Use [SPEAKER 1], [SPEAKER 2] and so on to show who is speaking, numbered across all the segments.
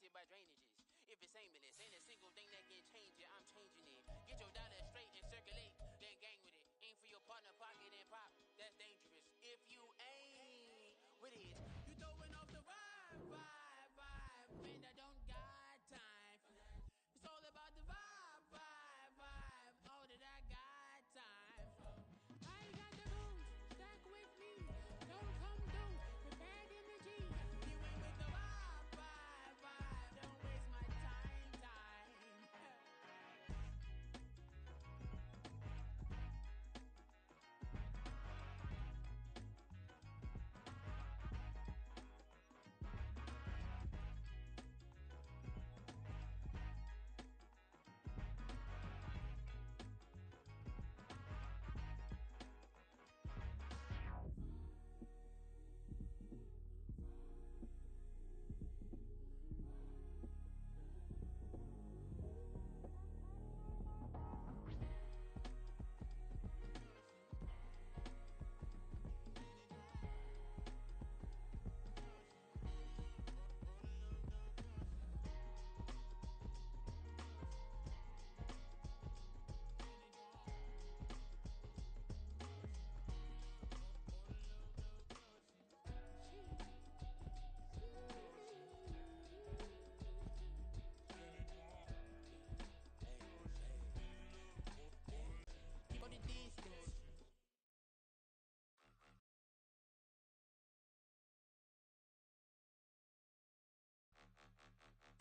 [SPEAKER 1] surrounded by drainages. If it's aimless, ain't a single thing that can change it, I'm changing it. Get your dollar straight and circulate, then gang with it. Aim for your partner, pocket and pop, that's dangerous. If you ain't with it, you throwing off the vibe. Man, I don't got time for that. It's all about the vibe. All that I got time for. I got the rules, stack with me. Don't come through with bad energy. You ain't with the vibe. Don't waste my time.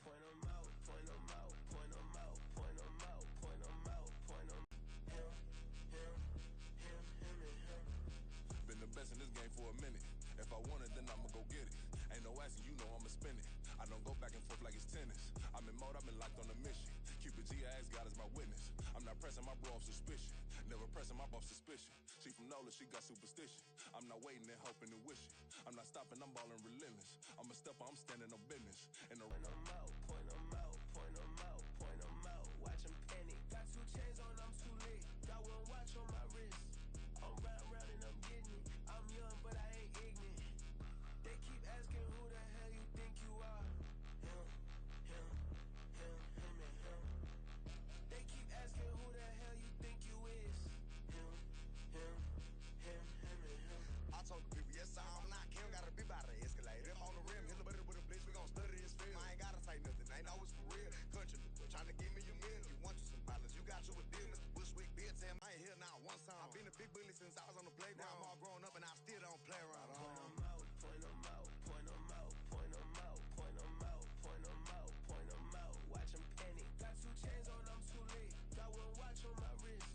[SPEAKER 2] Point 'em out, point 'em out, point 'em out, point 'em out, point 'em out, point 'em. Him, and him.
[SPEAKER 3] Been the best in this game for a minute. If I want it, then I'ma go get it. Ain't no asking, you know I'ma spin it. I don't go back and forth like it's tennis. I'm in mode, I've been locked on a mission. Cupid G, I ask God as my witness. I'm not pressing my bro off suspicion. Never pressing my bro off suspicion. She from Nola, she got superstition. I'm not waiting and hoping and wishing. I'm not stopping, I'm balling relentless. I'm a stepper, I'm standing on business. And
[SPEAKER 2] Point 'em out, point 'em out, point 'em out, point 'em out. Watch 'em penny. Got 2 chains on, I'm too lit. Got 1 watch on my wrist. I'm round and I'm getting it. I'm young, but I ain't ignorant. They keep asking who the hell you think you are. Him, and him. They keep asking who the hell you think you is. Him, and him.
[SPEAKER 4] I told the people, yes, I'm not Kim, gotta be by the escalator. If on the rim, hit a better with a blitz, we gon' study his film. I ain't gotta say nothing, they know it's for real. Country boy, tryna give me a meal. You want you some violence, you got you a deal. Mr. Bushwick, bitch, him, I ain't here now one time. I've been a big bully since I was on the playground. Now I'm all grown up and I still don't play around.
[SPEAKER 2] Point 'em out, point 'em out, point 'em out, point 'em out, point 'em out, point 'em out, point 'em out. Watch 'em penny. Got 2 chains on, I'm too lit. Got 1 watch on my wrist.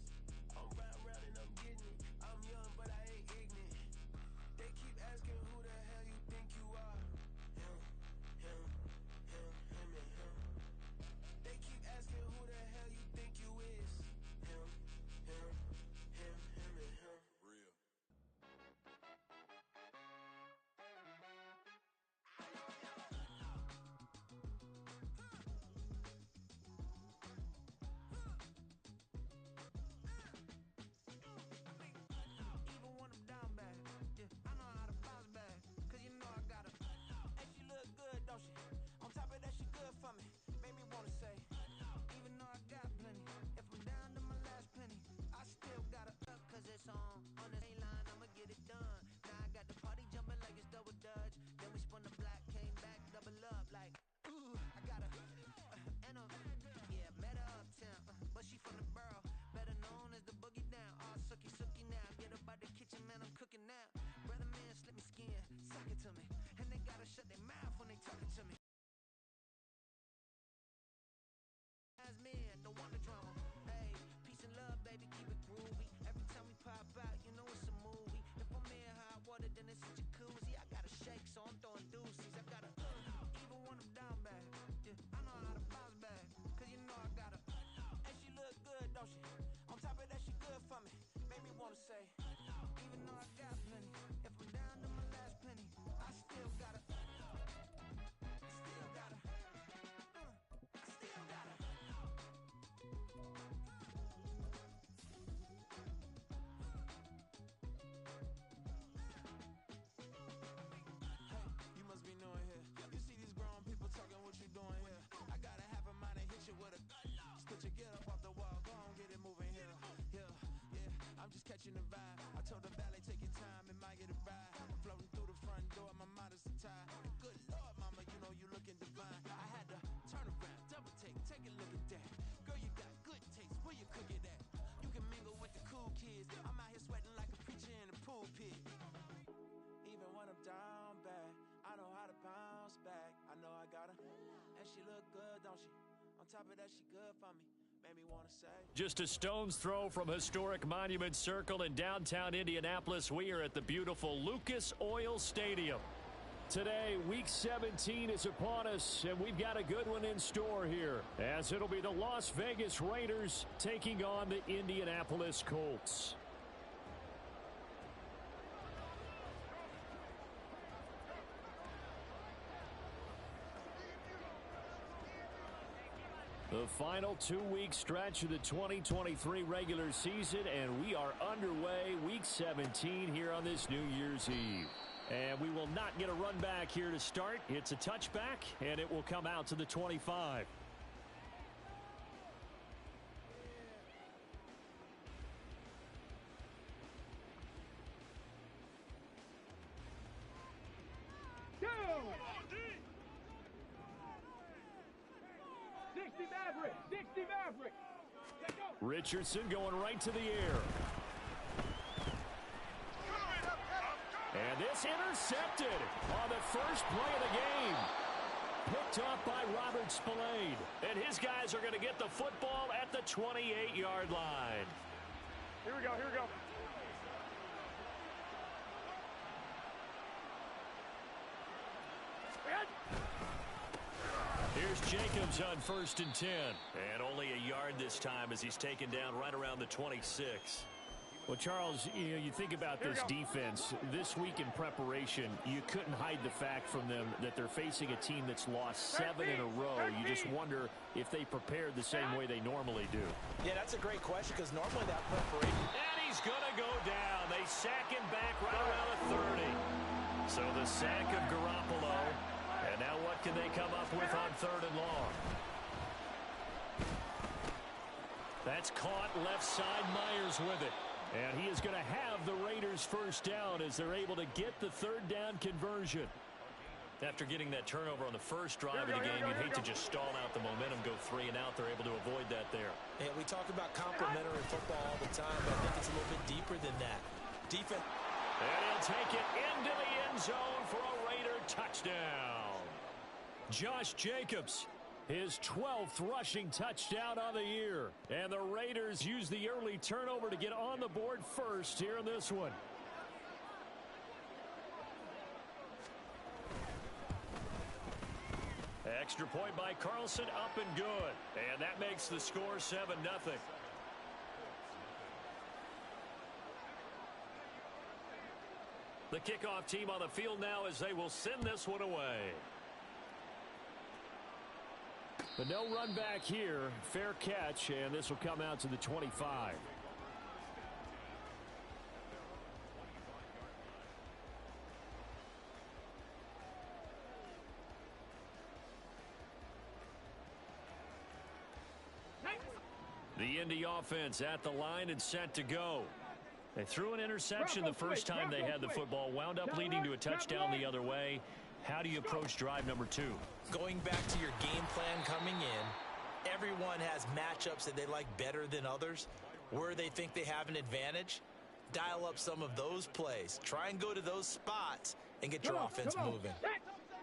[SPEAKER 2] I'm round and I'm getting it. I'm young, but I ain't ignorant. They keep asking who the hell you think you are. Him, and him. They keep asking who the hell you think you is. Him, and him.
[SPEAKER 3] real.
[SPEAKER 5] Even when I'm down bad, yeah, I know how to bounce back. Cause you know I got her. And she look good, don't she? On top of that, she good for me. Made me wanna say, even though I got plenty, if I'm down to my last penny, I still got her up. Cause it's on the same line, I'ma get it done. Now I got the party jumping like it's double dutch. Then we spun the block, came back, double up like, ooh, I got her. And yeah, met her uptown, but she from the borough, better known as the boogie down. All sookie now, get up out the kitchen, man, I'm cooking now. Brother man, slip me skin, suck it to me, and they gotta shut their mouth when they talking to me. As men, don't want the drama. Hey, peace and love, baby, keep it groovy. Every time we pop out, you know it's a movie. If I'm in hot water, then it's a jacuzzi. I gotta shake, so I'm throwing deuces. I gotta, even when I'm down bad, yeah, I know how to bounce back. Cause you know I got her. And she look good, don't she? On top of that, she good for me. Made me wanna say, even though I got plenty, if I'm down to my last penny, I still got her. Still got her. I still got her. catching the vibe. I told the valet, take your time, it might get a ride. Floating through the front door, my modest attire. Good Lord, mama, you know you looking divine. I had to turn around, double take a look at that. Girl, you got good taste, where you cook it at? You can mingle with the cool kids. I'm out here sweating like a preacher in the pulpit. Even when I'm down bad, I know how to bounce back. I know I got her, and she look good, don't she? On top of that, she good for me. Made me wanna say.
[SPEAKER 6] Just a stone's throw from historic Monument Circle in downtown Indianapolis. We are at the beautiful Lucas Oil Stadium. Today, Week 17 is upon us, and we've got a good one in store here, as it'll be the Las Vegas Raiders taking on the Indianapolis Colts. The final 2-week stretch of the 2023 regular season, and we are underway, Week 17 here on this New Year's Eve. And we will not get a run back here to start. It's a touchback, and it will come out to the 25. Richardson going right to the air. And this intercepted on the first play of the game. Picked up by Robert Spillane. And his guys are going to get the football at the 28-yard line.
[SPEAKER 7] Here we go.
[SPEAKER 6] Here's Jacobs on 1st and 10. And only a yard this time as he's taken down right around the 26. Well, Charles, you think about this defense. This week in preparation, you couldn't hide the fact from them that they're facing a team that's lost 7 in a row. You just wonder if they prepared the same way they normally do.
[SPEAKER 8] Yeah, that's a great question because normally that preparation.
[SPEAKER 6] And he's going to go down. They sack him back right around the 30. So the sack of Garoppolo. And now what can they come up with on 3rd and long? That's caught left side. Myers with it. And he is going to have the Raiders first down as they're able to get the 3rd down conversion. After getting that turnover on the first drive of the game, you'd hate to just stall out the momentum, go 3 and out. They're able to avoid that there.
[SPEAKER 8] Yeah, we talk about complementary football all the time, but I think it's a little bit deeper than that. Defense.
[SPEAKER 6] And he'll take it into the end zone for a Raider touchdown. Josh Jacobs, his 12th rushing touchdown of the year. And the Raiders use the early turnover to get on the board first here in this one. Extra point by Carlson, up and good. And that makes the score 7-0. The kickoff team on the field now as they will send this one away. But no run back here. Fair catch, and this will come out to the 25. The Indy offense at the line and set to go. They threw an interception the first time they had the football, wound up leading to a touchdown the other way. How do you approach drive number 2?
[SPEAKER 8] Going back to your game plan coming in, everyone has matchups that they like better than others. Where they think they have an advantage, dial up some of those plays. Try and go to those spots and get your offense moving.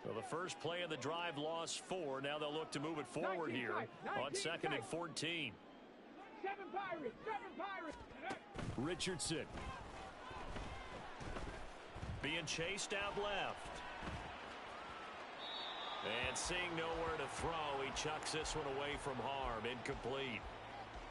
[SPEAKER 6] Well, the first play of the drive lost 4. Now they'll look to move it forward here on 2nd and 14.
[SPEAKER 7] 7 Pirates!
[SPEAKER 6] Richardson. Being chased out left. And seeing nowhere to throw, he chucks this one away from harm. Incomplete.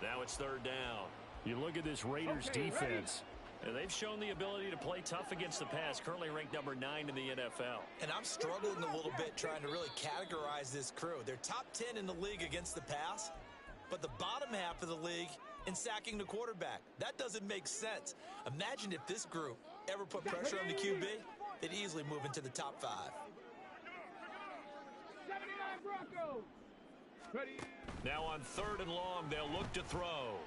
[SPEAKER 6] Now it's 3rd down. You look at this Raiders defense. And they've shown the ability to play tough against the pass. Currently ranked number 9 in the NFL.
[SPEAKER 8] And I'm struggling a little bit trying to really categorize this crew. They're top 10 in the league against the pass, but the bottom half of the league in sacking the quarterback. That doesn't make sense. Imagine if this group ever put pressure on the QB, they'd easily move into the top 5.
[SPEAKER 7] 79 Broncos. Ready.
[SPEAKER 6] Now on 3rd and long, they'll look to throw.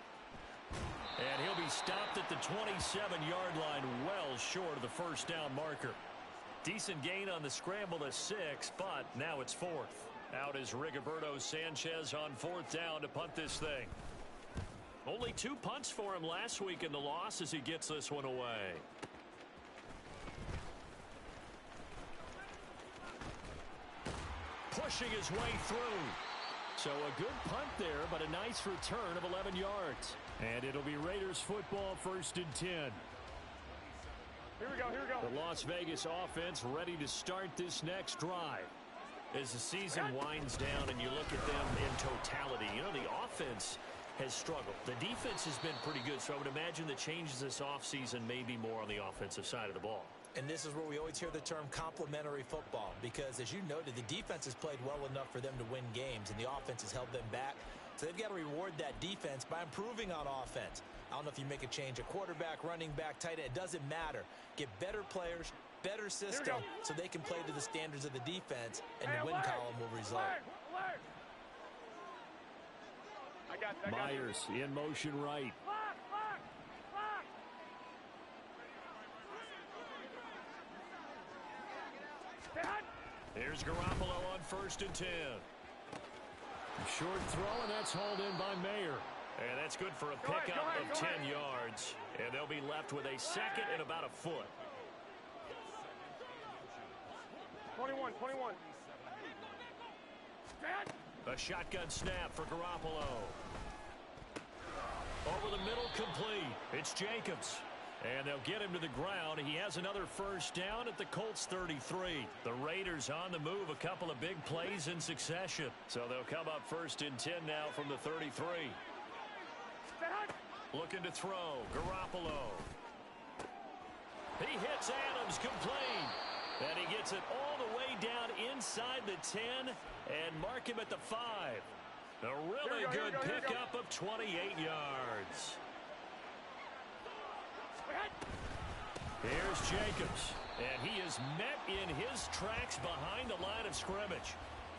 [SPEAKER 6] And he'll be stopped at the 27-yard line, well short of the first down marker. Decent gain on the scramble to 6, but now it's 4th. Out is Rigoberto Sanchez on 4th down to punt this thing. Only 2 punts for him last week in the loss as he gets this one away. Pushing his way through. So a good punt there, but a nice return of 11 yards. And it'll be Raiders football, 1st and 10.
[SPEAKER 7] Here we go, here we go.
[SPEAKER 6] The Las Vegas offense ready to start this next drive. As the season winds down and you look at them in totality, you know, the offense has struggled. The defense has been pretty good, so I would imagine the changes this offseason may be more on the offensive side of the ball.
[SPEAKER 8] And this is where we always hear the term complementary football, because as you noted, the defense has played well enough for them to win games, and the offense has held them back. So they've got to reward that defense by improving on offense. I don't know if you make a change, a quarterback, running back, tight end, it doesn't matter. Get better players, better system, so they can play to the standards of the defense, and the win column will result.
[SPEAKER 7] I got
[SPEAKER 6] Myers in motion right. Here's Garoppolo on 1st and 10. Short throw, and that's hauled in by Mayer. And that's good for a pickup of 10 yards. And they'll be left with a 2nd and about a foot.
[SPEAKER 7] 21.
[SPEAKER 6] A shotgun snap for Garoppolo. Over the middle, complete. It's Jacobs. And they'll get him to the ground. He has another first down at the Colts 33. The Raiders on the move, a couple of big plays in succession. So they'll come up 1st and 10 now from the 33. Looking to throw, Garoppolo. He hits Adams, complete. And he gets it all the way down inside the 10 and mark him at the 5. A really good pickup of 28 yards. Here's Jacobs, and he is met in his tracks behind the line of scrimmage.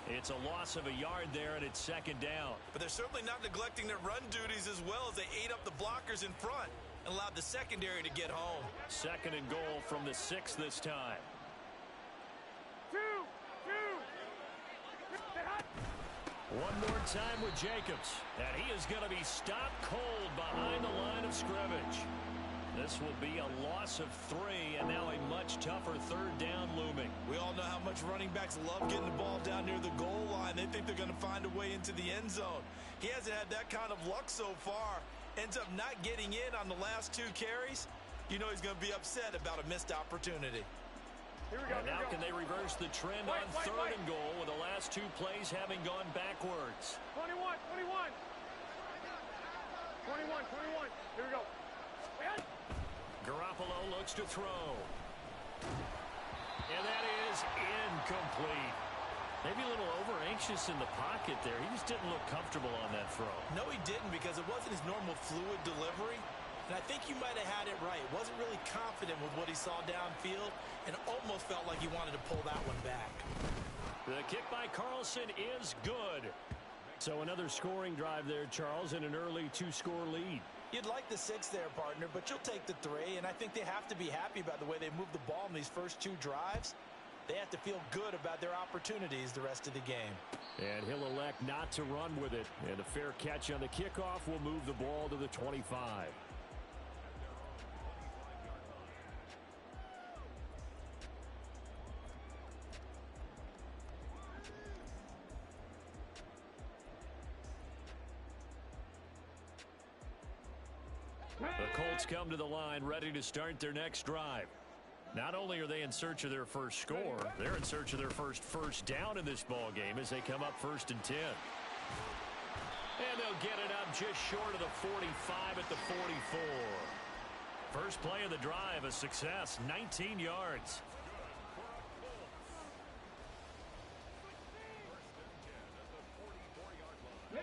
[SPEAKER 6] It's a loss of a yard there, and it's 2nd down.
[SPEAKER 8] But they're certainly not neglecting their run duties as well, as they ate up the blockers in front and allowed the secondary to get home.
[SPEAKER 6] 2nd and goal from the 6 this time. One more time with Jacobs, and he is going to be stopped cold behind the line of scrimmage. This will be a loss of 3, and now a much tougher 3rd down looming.
[SPEAKER 8] We all know how much running backs love getting the ball down near the goal line. They think they're going to find a way into the end zone. He hasn't had that kind of luck so far. Ends up not getting in on the last 2 carries. You know he's going to be upset about a missed opportunity.
[SPEAKER 7] Here we go,
[SPEAKER 6] and now can they reverse the trend on 3rd and goal with the last 2 plays having gone backwards?
[SPEAKER 7] 21. Here we go.
[SPEAKER 6] Garoppolo looks to throw. And that is incomplete. Maybe a little over-anxious in the pocket there. He just didn't look comfortable on that throw.
[SPEAKER 8] No, he didn't, because it wasn't his normal fluid delivery. And I think you might have had it right. Wasn't really confident with what he saw downfield and almost felt like he wanted to pull that one back.
[SPEAKER 6] The kick by Carlson is good. So another scoring drive there, Charles, and an early 2-score lead.
[SPEAKER 8] You'd like the 6 there, partner, but you'll take the 3, and I think they have to be happy about the way they moved the ball in these first 2 drives. They have to feel good about their opportunities the rest of the game.
[SPEAKER 6] And he'll elect not to run with it. And a fair catch on the kickoff will move the ball to the 25. The Colts come to the line ready to start their next drive. Not only are they in search of their first score, they're in search of their first down in this ball game as they come up 1st and 10. And they'll get it up just short of the 45 at the 44. First play of the drive, a success, 19 yards.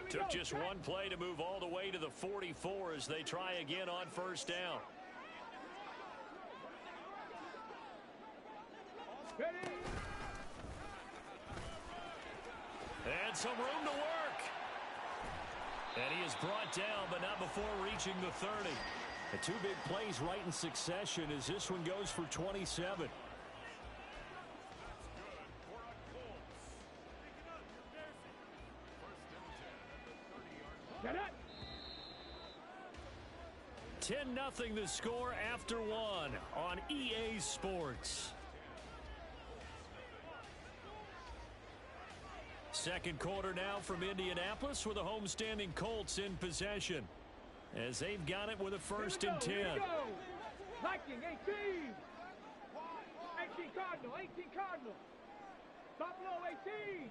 [SPEAKER 6] Took just one play to move all the way to the 44 as they try again on 1st down. And some room to work. And he is brought down, but not before reaching the 30. The two big plays right in succession as this one goes for 27.
[SPEAKER 7] Get it.
[SPEAKER 6] 10-0 the score after one on EA Sports. Second quarter now from Indianapolis with the homestanding Colts in possession as they've got it with a 1st and 10.
[SPEAKER 7] Viking 18. 18 Cardinal. 18 Cardinal. Buffalo 18.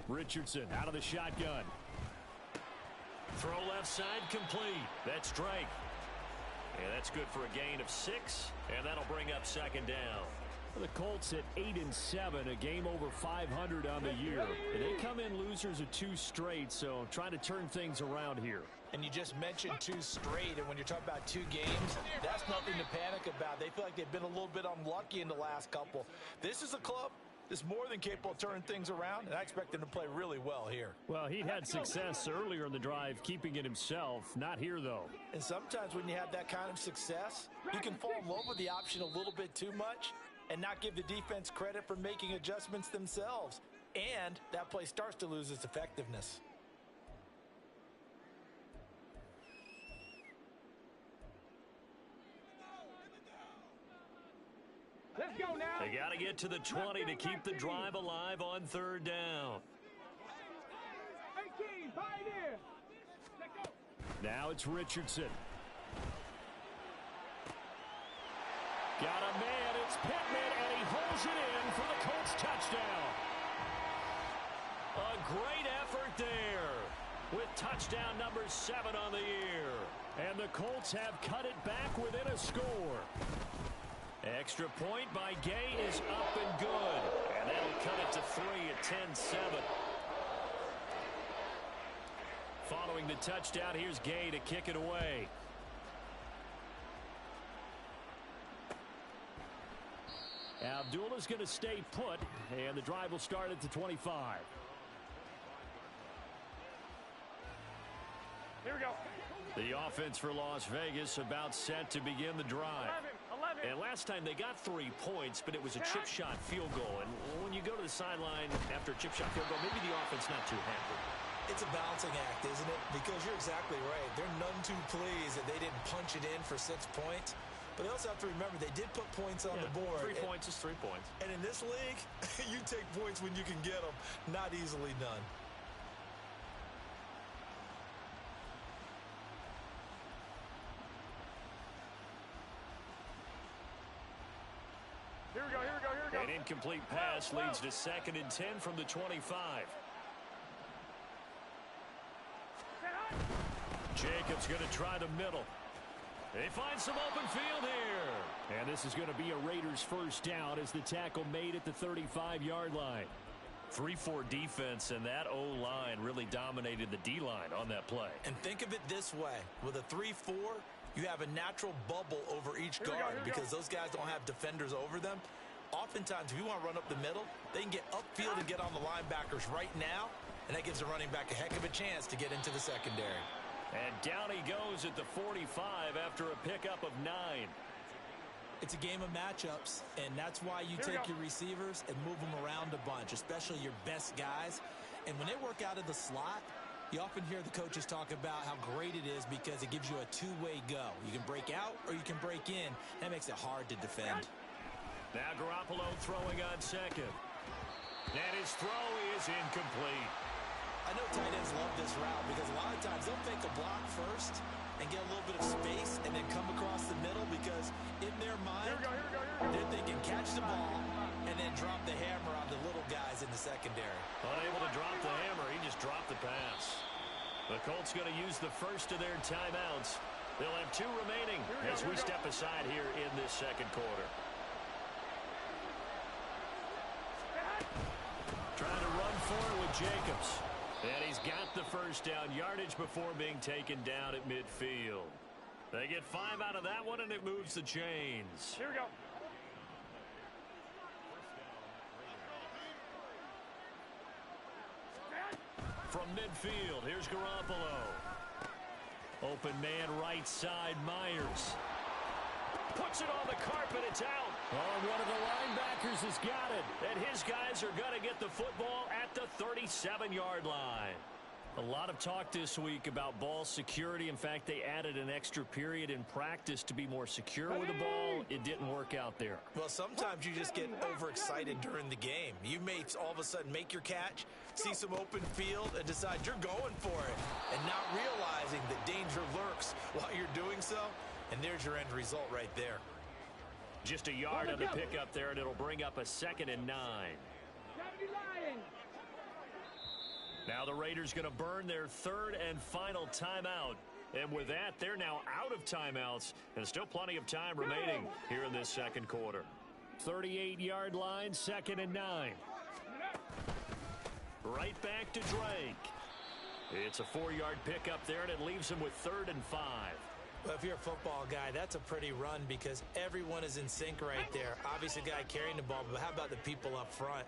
[SPEAKER 6] Richardson out of the shotgun. Throw left side complete. That's Drake. And that's good for a gain of 6, and that'll bring up 2nd down. The Colts at 8-7, a game over 500 on the year. And they come in losers of 2 straight, so trying to turn things around here.
[SPEAKER 8] And you just mentioned 2 straight, and when you're talking about 2 games, that's nothing to panic about. They feel like they've been a little bit unlucky in the last couple. This is a club that's more than capable of turning things around, and I expect them to play really well here.
[SPEAKER 6] Well, he had success earlier in the drive, keeping it himself. Not here, though.
[SPEAKER 8] And sometimes when you have that kind of success, you can fall in love with the option a little bit too much and not give the defense credit for making adjustments themselves. And that play starts to lose its effectiveness.
[SPEAKER 7] Let's go now.
[SPEAKER 6] They got to get to the 20 to keep the drive alive on 3rd down.
[SPEAKER 7] 18, Pioneer. Let's go.
[SPEAKER 6] Now it's Richardson. Got a man, it's Pittman, and he holds it in for the Colts touchdown. A great effort there with touchdown number 7 on the year. And the Colts have cut it back within a score. Extra point by Gay is up and good. And that'll cut it to 3 at 10-7. Following the touchdown, here's Gay to kick it away. Abdullah's going to stay put, and the drive will start at the 25.
[SPEAKER 7] Here we go.
[SPEAKER 6] The offense for Las Vegas about set to begin the drive.
[SPEAKER 7] 11.
[SPEAKER 6] And last time they got 3 points, but it was a chip shot field goal. And when you go to the sideline after a chip shot field goal, maybe the offense not too happy.
[SPEAKER 8] It's a balancing act, isn't it? Because you're exactly right. They're none too pleased that they didn't punch it in for 6 points. But they also have to remember they did put points on the board.
[SPEAKER 6] 3 points is 3 points.
[SPEAKER 8] And in this league, you take points when you can get them. Not easily done.
[SPEAKER 7] Here we go.
[SPEAKER 6] An incomplete pass leads to 2nd and 10 from the 25. Jacobs going to try the middle. They find some open field here. And this is going to be a Raiders 1st down as the tackle made at the 35-yard line. 3-4 defense, and that O-line really dominated the D-line on that play.
[SPEAKER 8] And think of it this way. With a 3-4, you have a natural bubble over each guard because those guys don't have defenders over them. Oftentimes, if you want to run up the middle, they can get upfield and get on the linebackers right now, and that gives the running back a heck of a chance to get into the secondary.
[SPEAKER 6] And down he goes at the 45 after a pickup of 9.
[SPEAKER 8] It's a game of matchups, and that's why you take your receivers and move them around a bunch, especially your best guys. And when they work out of the slot, you often hear the coaches talk about how great it is because it gives you a two-way go. You can break out or you can break in. That makes it hard to defend.
[SPEAKER 6] Now Garoppolo throwing on 2nd. And his throw is incomplete.
[SPEAKER 8] I know tight ends love this route because a lot of times they'll fake a block first and get a little bit of space and then come across the middle because in their mind, they're thinking catch the ball and then drop the hammer on the little guys in the secondary.
[SPEAKER 6] Unable to drop the hammer, he just dropped the pass. The Colts going to use the first of their timeouts. They'll have 2 remaining as we step aside here in this 2nd quarter. Trying to run for it with Jacobs. And he's got the 1st down yardage before being taken down at midfield. They get 5 out of that one, and it moves the chains.
[SPEAKER 7] Here we go.
[SPEAKER 6] From midfield, here's Garoppolo. Open man right side, Myers. Puts it on the carpet, it's out. Oh, one of the linebackers has got it. And his guys are going to get the football at the 37-yard line. A lot of talk this week about ball security. In fact, they added an extra period in practice to be more secure with the ball. It didn't work out there.
[SPEAKER 8] Well, sometimes you just get overexcited during the game. You may all of a sudden make your catch, see some open field, and decide you're going for it, and not realizing that danger lurks while you're doing so. And there's your end result right there.
[SPEAKER 6] Just a yard on the pickup there, and it'll bring up a 2nd and 9. Now the Raiders going to burn their 3rd and final timeout. And with that, they're now out of timeouts, and still plenty of time remaining here in this second quarter. 38-yard line, 2nd and 9. Right back to Drake. It's a 4-yard pickup there, and it leaves him with 3rd and 5.
[SPEAKER 8] Well, if you're a football guy, that's a pretty run because everyone is in sync right there. Obviously, the guy carrying the ball, but how about the people up front?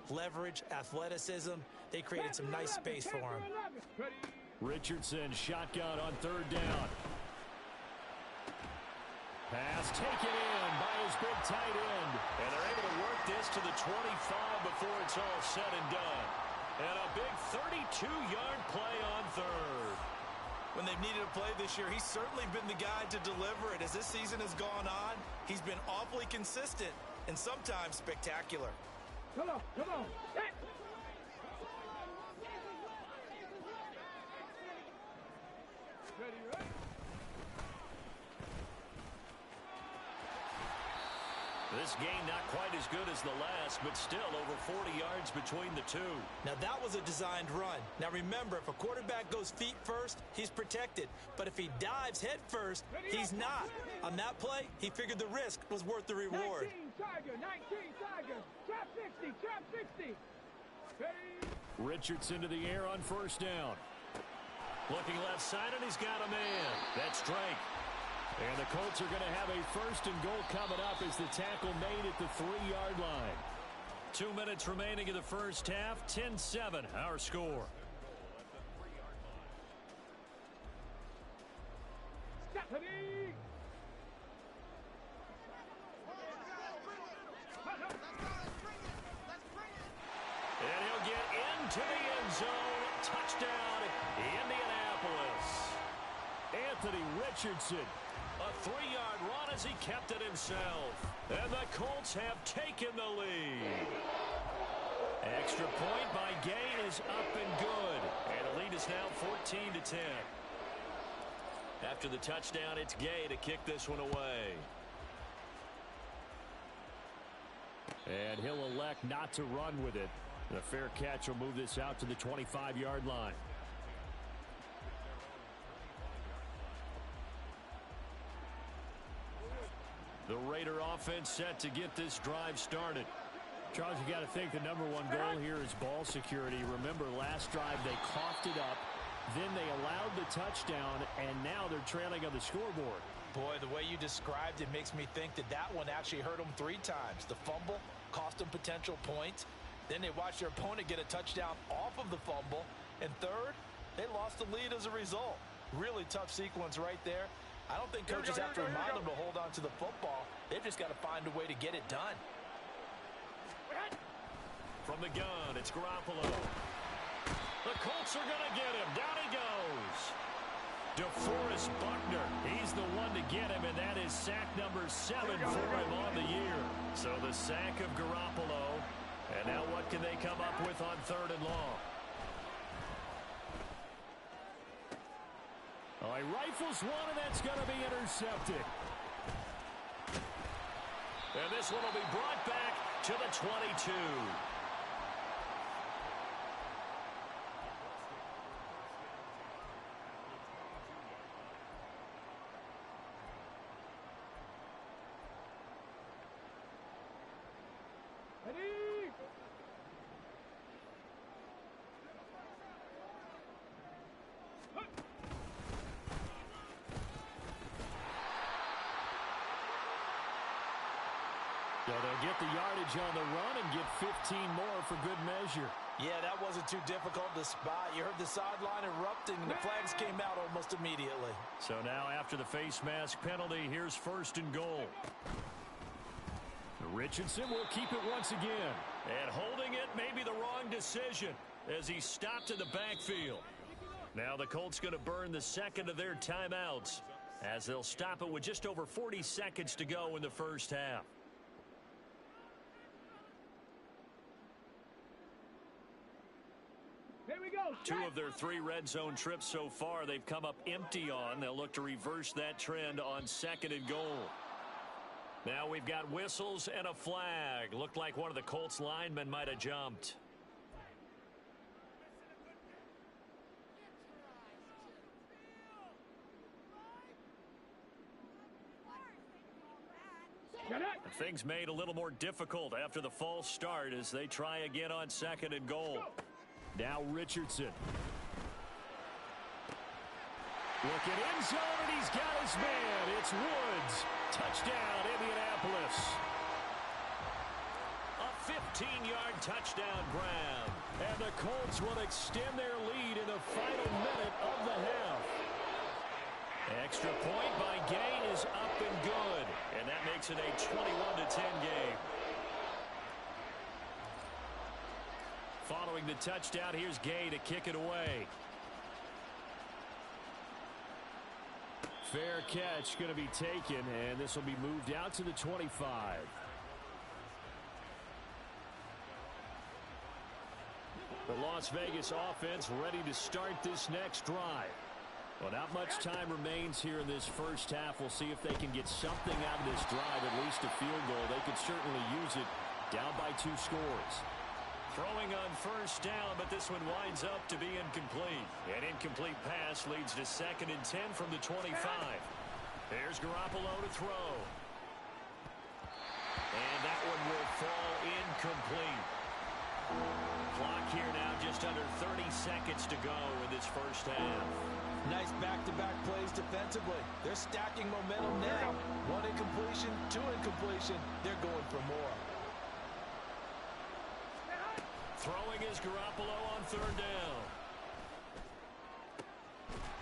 [SPEAKER 8] Leverage, athleticism, they created some nice space for him.
[SPEAKER 6] Richardson, shotgun on 3rd down. Pass taken in by his big tight end. And they're able to work this to the 25 before it's all said and done. And a big 32-yard play on 3rd.
[SPEAKER 8] When they've needed a play this year, he's certainly been the guy to deliver it. As this season has gone on, he's been awfully consistent and sometimes spectacular.
[SPEAKER 7] Come on, come on. Ready, right?
[SPEAKER 6] This game not quite as good as the last, but still over 40 yards between the two.
[SPEAKER 8] Now that was a designed run. Now remember, if a quarterback goes feet first, he's protected. But if he dives head first, he's not. On that play, he figured the risk was worth the reward.
[SPEAKER 7] 19 Tiger, trap 60, trap 60. Ready?
[SPEAKER 6] Richardson to the air on 1st down. Looking left side, and he's got a man. That's Drake. And the Colts are going to have a 1st and goal coming up as the tackle made at the 3-yard line. 2 minutes remaining in the first half. 10-7 our score.
[SPEAKER 7] Stephanie!
[SPEAKER 6] And he'll get into the end zone. Touchdown, Indianapolis. Anthony Richardson. A 3-yard run as he kept it himself. And the Colts have taken the lead. Extra point by Gay is up and good. And the lead is now 14-10. After the touchdown, it's Gay to kick this one away. And he'll elect not to run with it. And a fair catch will move this out to the 25-yard line. The Raider offense set to get this drive started. Charles, you got to think the #1 goal here is ball security. Remember, last drive they coughed it up, then they allowed the touchdown, and now they're trailing on the scoreboard.
[SPEAKER 8] Boy, the way you described it makes me think that that one actually hurt them 3 times. The fumble cost them potential points. Then they watched their opponent get a touchdown off of the fumble. And third, they lost the lead as a result. Really tough sequence right there. I don't think coaches have to remind them to hold on to the football. They've just got to find a way to get it done.
[SPEAKER 6] From the gun, it's Garoppolo. The Colts are going to get him. Down he goes. DeForest Buckner. He's the one to get him, and that is sack number 7 for him on the year. So the sack of Garoppolo. And now what can they come up with on 3rd and long? Oh, he rifles one, and that's going to be intercepted. And this one will be brought back to the 22. So they'll get the yardage on the run and get 15 more for good measure.
[SPEAKER 8] Yeah, that wasn't too difficult to spot. You heard the sideline erupting, and the flags came out almost immediately.
[SPEAKER 6] So now after the face mask penalty, here's 1st and goal. Richardson will keep it once again. And holding it may be the wrong decision as he stopped in the backfield. Now the Colts going to burn the second of their timeouts as they'll stop it with just over 40 seconds to go in the first half.
[SPEAKER 7] Here we go.
[SPEAKER 6] 2 of their 3 red zone trips so far they've come up empty on. They'll look to reverse that trend on 2nd and goal. Now we've got whistles and a flag. Looked like one of the Colts linemen might have jumped. Things made a little more difficult after the false start as they try again on 2nd and goal. Now Richardson. Looking end zone, and he's got his man. It's Woods. Touchdown, Indianapolis. A 15-yard touchdown grab. And the Colts will extend their lead in the final minute of the half. Extra point by Gay is up and good. And that makes it a 21-10 game. Following the touchdown, here's Gay to kick it away. Fair catch going to be taken, and this will be moved out to the 25. The Las Vegas offense ready to start this next drive. Well, not much time remains here in this first half. We'll see if they can get something out of this drive, at least a field goal. They could certainly use it down by 2 scores. Throwing on 1st down, but this one winds up to be incomplete. An incomplete pass leads to 2nd and 10 from the 25. There's Garoppolo to throw. And that one will fall incomplete. Clock here now, just under 30 seconds to go in this first half.
[SPEAKER 8] Nice back-to-back plays defensively. They're stacking momentum now. 1 incompletion, 2 incompletion. They're going for more.
[SPEAKER 6] Throwing is Garoppolo on 3rd down.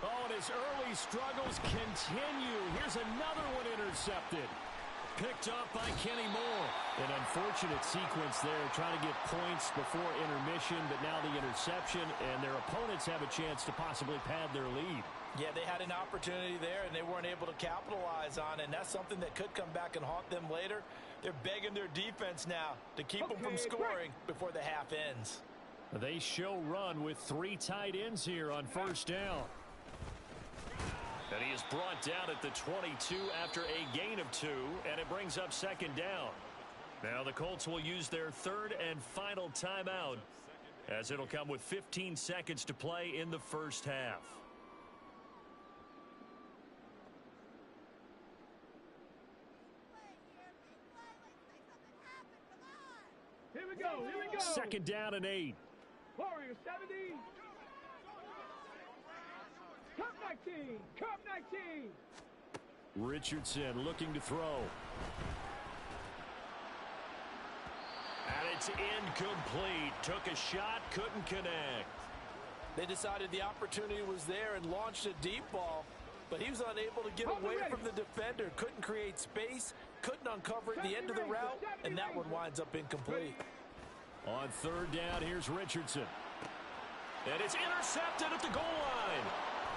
[SPEAKER 6] Oh, and his early struggles continue. Here's another one intercepted. Picked off by Kenny Moore. An unfortunate sequence there, trying to get points before intermission, but now the interception, and their opponents have a chance to possibly pad their lead.
[SPEAKER 8] Yeah, they had an opportunity there, and they weren't able to capitalize on it, and that's something that could come back and haunt them later. They're begging their defense now to keep them from scoring before the half ends.
[SPEAKER 6] They show run with 3 tight ends here on 1st down. And he is brought down at the 22 after a gain of 2, and it brings up 2nd down. Now the Colts will use their 3rd and final timeout, as it'll come with 15 seconds to play in the first half.
[SPEAKER 7] Here we go, here we go.
[SPEAKER 6] 2nd down and 8.
[SPEAKER 7] Warrior 70. Cup 19, Cup 19.
[SPEAKER 6] Richardson looking to throw. And it's incomplete. Took a shot, couldn't connect.
[SPEAKER 8] They decided the opportunity was there and launched a deep ball, but he was unable to get away from the defender. Couldn't create space, couldn't uncover at the end of the route, and that one winds up incomplete.
[SPEAKER 6] On 3rd down, here's Richardson. And it's intercepted at the goal line.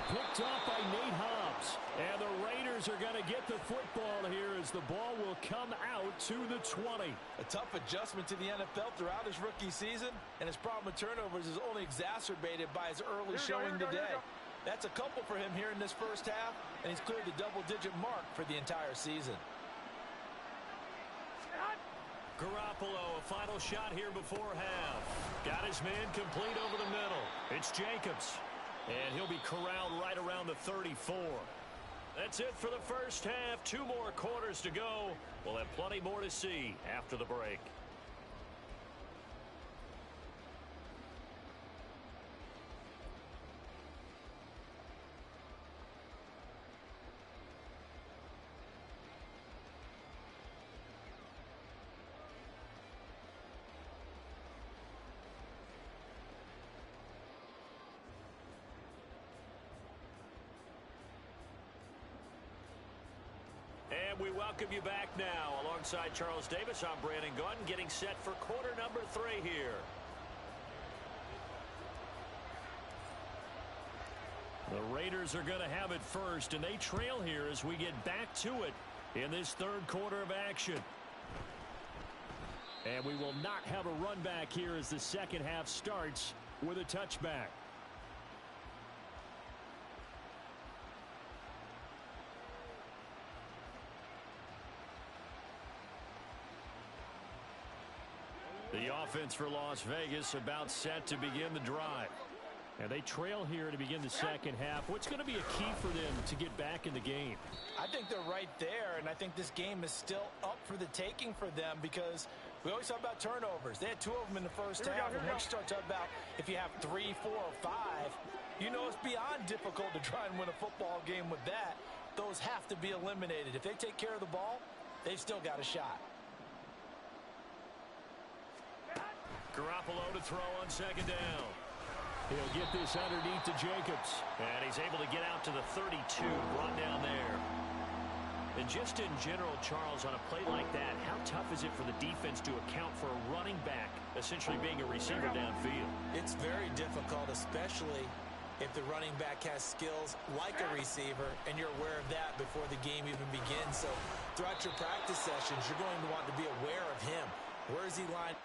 [SPEAKER 6] Picked off by Nate Hobbs. And the Raiders are going to get the football here as the ball will come out to the 20.
[SPEAKER 8] A tough adjustment to the NFL throughout his rookie season, and his problem with turnovers is only exacerbated by his early showing today. That's a couple for him here in this first half, and he's cleared the double-digit mark for the entire season.
[SPEAKER 6] Garoppolo, a final shot here before half. Got his man complete over the middle. It's Jacobs. And he'll be corralled right around the 34. That's it for the first half. 2 more quarters to go. We'll have plenty more to see after the break. And we welcome you back now. Alongside Charles Davis, I'm Brandon Gunn, getting set for quarter number 3 here. The Raiders are going to have it first, and they trail here as we get back to it in this third quarter of action. And we will not have a run back here as the second half starts with a touchback. The offense for Las Vegas about set to begin the drive. And they trail here to begin the second half. What's going to be a key for them to get back in the game?
[SPEAKER 8] I think they're right there, and I think this game is still up for the taking for them because we always talk about turnovers. They had 2 of them in the first half, and once you start talking about if you have 3, 4, or 5, you know it's beyond difficult to try and win a football game with that. Those have to be eliminated. If they take care of the ball, they've still got a shot.
[SPEAKER 6] Garoppolo to throw on second down. He'll get this underneath to Jacobs. And he's able to get out to the 32, brought down there. And just in general, Charles, on a play like that, how tough is it for the defense to account for a running back essentially being a receiver downfield?
[SPEAKER 8] It's very difficult, especially if the running back has skills like a receiver, and you're aware of that before the game even begins. So throughout your practice sessions, you're going to want to be aware of him. Where is he lined?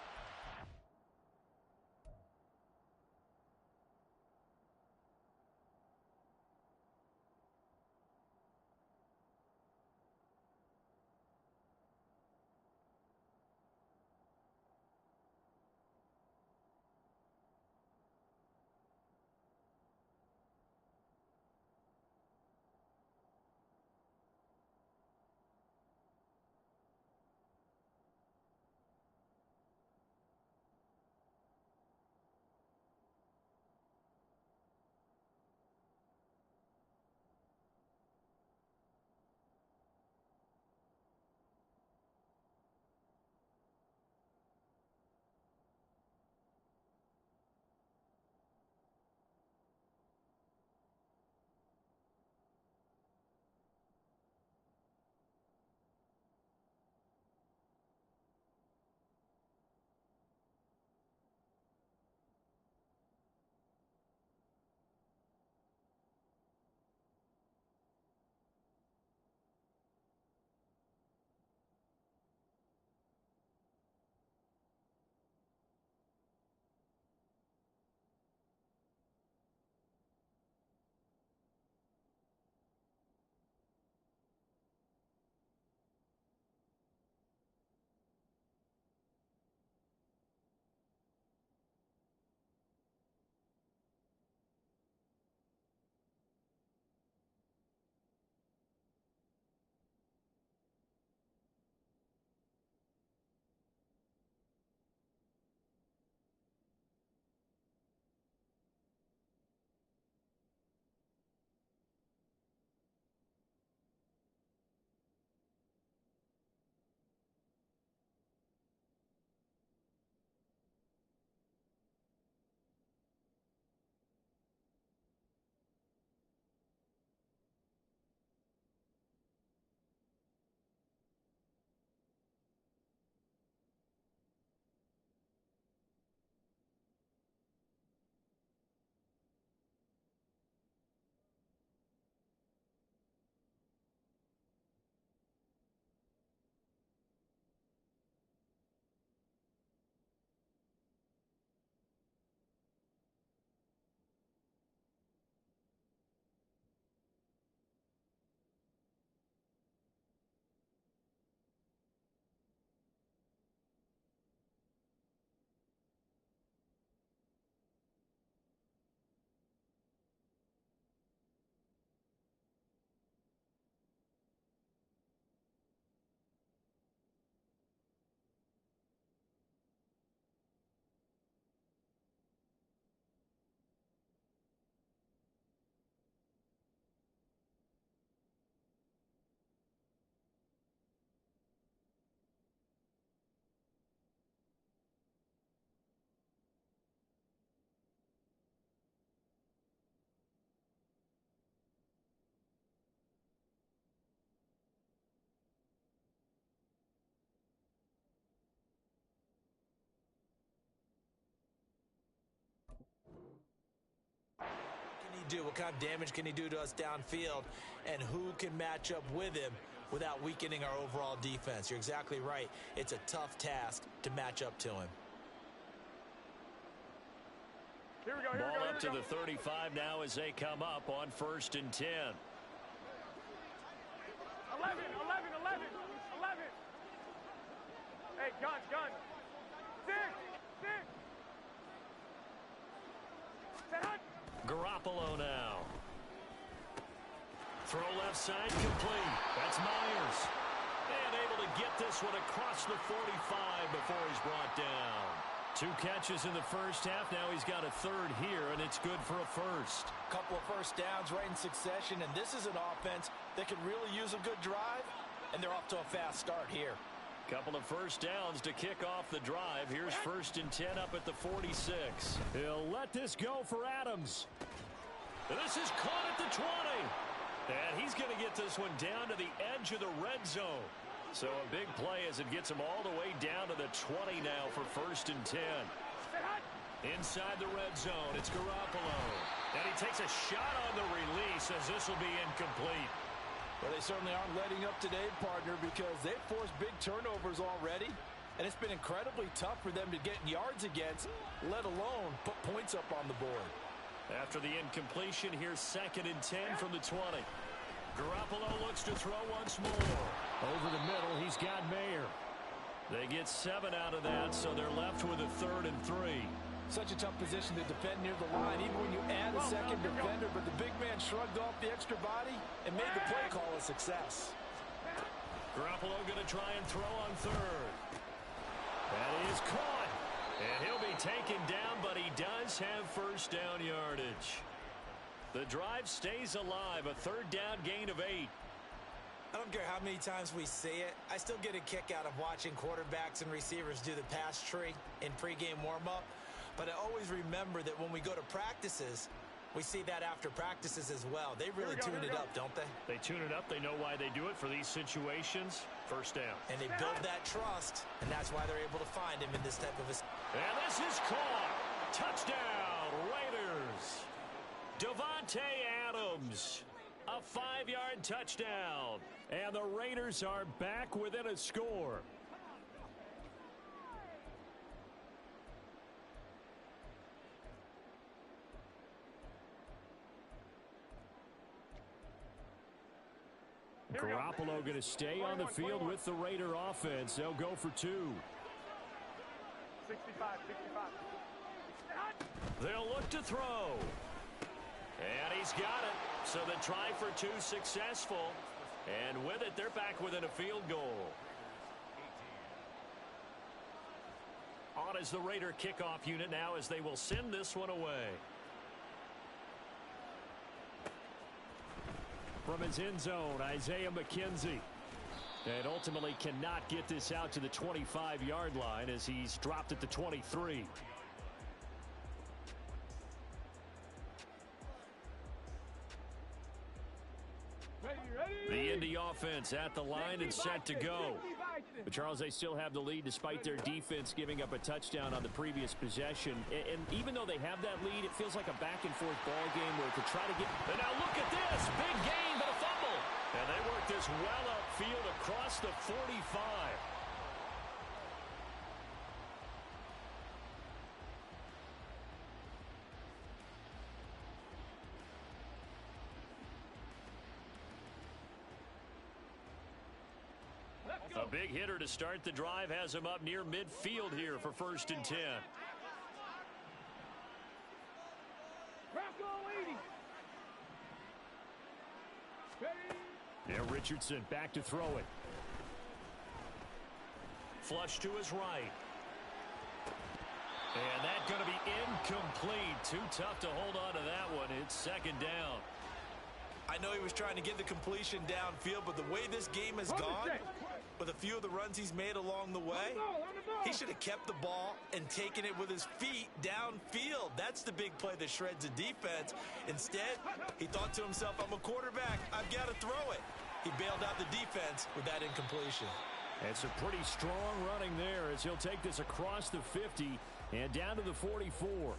[SPEAKER 8] do? What kind of damage can he do to us downfield? And who can match up with him without weakening our overall defense? You're exactly right. It's a tough task to match up to him.
[SPEAKER 7] Here we go,
[SPEAKER 6] Ball up to the 35 now as they come up on 1st and 10.
[SPEAKER 7] 11. Hey, gun. 6.
[SPEAKER 6] Garoppolo now. Throw left side complete. That's Myers. And able to get this one across the 45 before he's brought down. 2 catches in the first half. Now he's got a third here, and it's good for a first.
[SPEAKER 8] Couple of first downs right in succession, and this is an offense that could really use a good drive, and they're off to a fast start here.
[SPEAKER 6] Couple of first downs to kick off the drive. Here's 1st and 10 up at the 46. He'll let this go for Adams. This is caught at the 20. And he's going to get this one down to the edge of the red zone. So a big play as it gets him all the way down to the 20 now for 1st and 10. Inside the red zone, it's Garoppolo. And he takes a shot on the release as this will be incomplete.
[SPEAKER 8] Well, they certainly aren't letting up today, partner, because they've forced big turnovers already, and it's been incredibly tough for them to get yards against, let alone put points up on the board.
[SPEAKER 6] After the incompletion, here's 2nd and 10 from the 20. Garoppolo looks to throw once more. Over the middle, he's got Mayer. They get 7 out of that, so they're left with a 3rd and 3.
[SPEAKER 8] Such a tough position to defend near the line, even when you add a second defender, but the big man shrugged off the extra body and made the play call a success.
[SPEAKER 6] Garoppolo going to try and throw on 3rd. That is caught. And he'll be taken down, but he does have first down yardage. The drive stays alive, a 3rd down gain of 8.
[SPEAKER 8] I don't care how many times we see it. I still get a kick out of watching quarterbacks and receivers do the pass tree in pregame warm-up. But I always remember that when we go to practices, we see that after practices as well. They really tune it up, don't they?
[SPEAKER 6] They tune it up. They know why they do it for these situations. First down.
[SPEAKER 8] And they build that trust, and that's why they're able to find him in this type of a...
[SPEAKER 6] And this is caught. Touchdown, Raiders. Davante Adams. A 5-yard touchdown. And the Raiders are back within a score. Garoppolo going to stay on the field with the Raider offense. They'll go for 2.
[SPEAKER 7] 65.
[SPEAKER 6] They'll look to throw. And he's got it. So the try for 2 successful. And with it, they're back within a field goal. On is the Raider kickoff unit now as they will send this one away. From his end zone, Isaiah McKenzie. And ultimately cannot get this out to the 25-yard line as he's dropped at the 23. The Indy offense at the line and set to go. But Charles, they still have the lead despite their defense giving up a touchdown on the previous possession. And even though they have that lead, it feels like a back-and-forth ball game where to try to get... And now look at this! Big gain, but a fumble! And they work this well upfield across the 45. A big hitter to start the drive has him up near midfield here for 1st and 10. Yeah, Richardson back to throw it. Flush to his right. And that's going to be incomplete. Too tough to hold on to that one. It's 2nd down.
[SPEAKER 8] I know he was trying to get the completion downfield, but the way this game has gone, with a few of the runs he's made along the way, he should have kept the ball and taken it with his feet downfield. That's the big play that shreds the defense. Instead, he thought to himself, I'm a quarterback. I've got to throw it. He bailed out the defense with that incompletion.
[SPEAKER 6] It's a pretty strong running there as he'll take this across the 50 and down to the 44.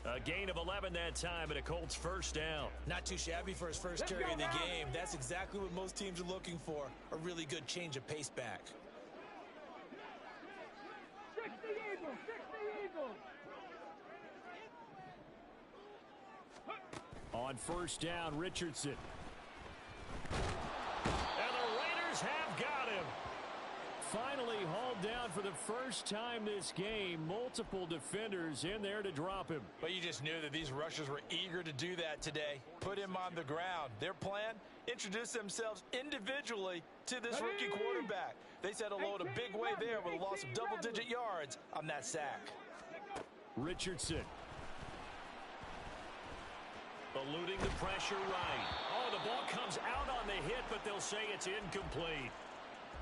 [SPEAKER 6] A gain of 11 that time, and a Colts first down.
[SPEAKER 8] Not too shabby for his first carry of the game. That's exactly what most teams are looking for, a really good change of pace back.
[SPEAKER 7] 60 Eagles, 60 Eagles.
[SPEAKER 6] On first down, Richardson. And the Raiders have got him. Finally hauled down for the first time this game. Multiple defenders in there to drop him.
[SPEAKER 8] But you just knew that these rushers were eager to do that today. Put him on the ground. Their plan, introduce themselves individually to this rookie quarterback. They said hello to Big Way there with a loss of double-digit yards on that sack.
[SPEAKER 6] Richardson. Eluding the pressure right. Oh, the ball comes out on the hit, but they'll say it's incomplete.